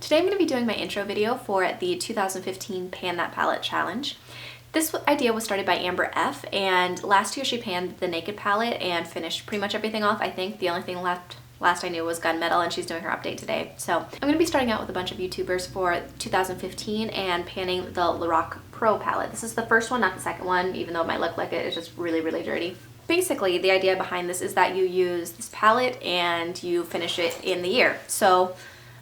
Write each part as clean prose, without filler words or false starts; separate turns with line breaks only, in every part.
Today I'm going to be doing my intro video for the 2015 Pan That Palette Challenge. This idea was started by Amber F, and last year she panned the Naked palette and finished pretty much everything off. I think the only thing left last I knew was Gunmetal, and she's doing her update today. So I'm going to be starting out with a bunch of YouTubers for 2015 and panning the Lorac Pro palette. This is the first one, not the second one, even though it might look like it. It's just really, really dirty. Basically, the idea behind this is that you use this palette and you finish it in the year. So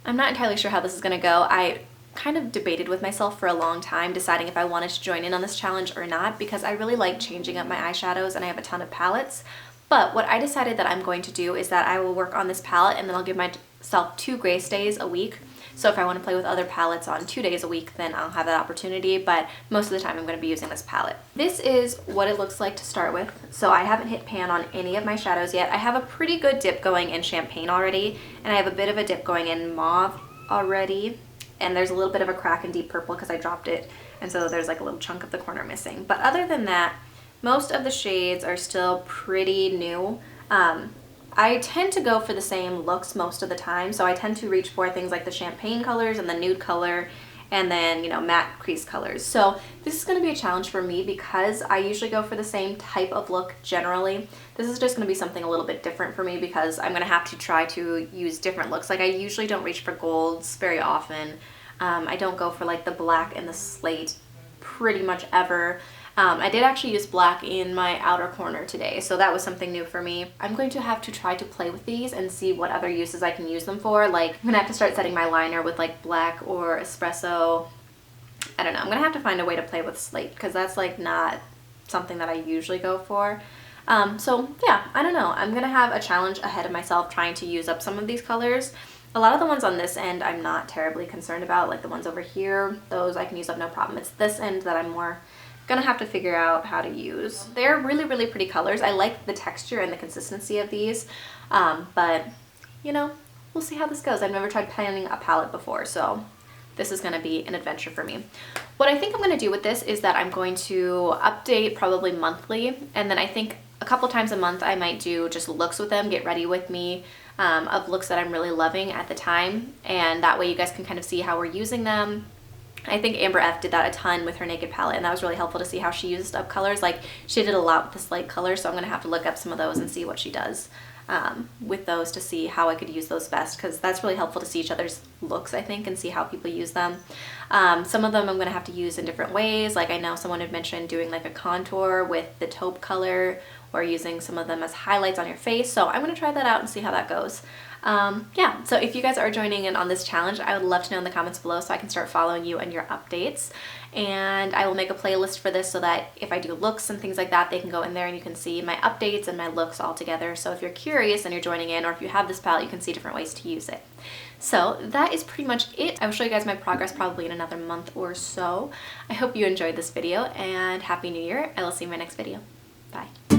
I'm not entirely sure how this is going to go. I kind of debated with myself for a long time deciding if I wanted to join in on this challenge or not, because I really like changing up my eyeshadows and I have a ton of palettes. But what I decided that I'm going to do is that I will work on this palette and then I'll give myself 2 grace days a week. So if I want to play with other palettes on 2 days a week, then I'll have that opportunity, but most of the time I'm going to be using this palette. This is what it looks like to start with. So I haven't hit pan on any of my shadows yet. I have a pretty good dip going in Champagne already, and I have a bit of a dip going in Mauve already, and there's a little bit of a crack in Deep Purple because I dropped it, and so there's like a little chunk of the corner missing. But other than that, most of the shades are still pretty new. I tend to go for the same looks most of the time, so I tend to reach for things like the champagne colors and the nude color and then, you know, matte crease colors. So this is going to be a challenge for me because I usually go for the same type of look generally. This is just going to be something a little bit different for me because I'm going to have to try to use different looks. Like I usually don't reach for golds very often. I don't go for like the black and the slate pretty much ever. I did actually use black in my outer corner today, so that was something new for me. I'm going to have to try to play with these and see what other uses I can use them for. Like, I'm gonna have to start setting my liner with like black or espresso. I don't know, I'm gonna have to find a way to play with slate because that's like not something that I usually go for. So yeah, I don't know. I'm gonna have a challenge ahead of myself trying to use up some of these colors. A lot of the ones on this end I'm not terribly concerned about, like the ones over here, those I can use up no problem. It's this end that I'm more gonna have to figure out how to use. They're really, really pretty colors. I like the texture and the consistency of these, but you know, we'll see how this goes. I've never tried panning a palette before, so this is gonna be an adventure for me. What I think I'm gonna do with this is that I'm going to update probably monthly, and then I think a couple times a month I might do just looks with them, get ready with me, of looks that I'm really loving at the time, and that way you guys can kind of see how we're using them. I think Amber F did that a ton with her Naked palette, and that was really helpful to see how she used up colors. Like, she did a lot with the slate color, so I'm going to have to look up some of those and see what she does with those to see how I could use those best, because that's really helpful to see each other's looks, I think, and see how people use them. Some of them I'm going to have to use in different ways. Like, I know someone had mentioned doing like a contour with the taupe color or using some of them as highlights on your face, so I'm going to try that out and see how that goes. Yeah, so if you guys are joining in on this challenge, I would love to know in the comments below so I can start following you and your updates. And I will make a playlist for this so that if I do looks and things like that, they can go in there and you can see my updates and my looks all together. So if you're curious and you're joining in, or if you have this palette, you can see different ways to use it. So that is pretty much it. I will show you guys my progress probably in another month or so. I hope you enjoyed this video, and Happy New Year. I will see you in my next video. Bye.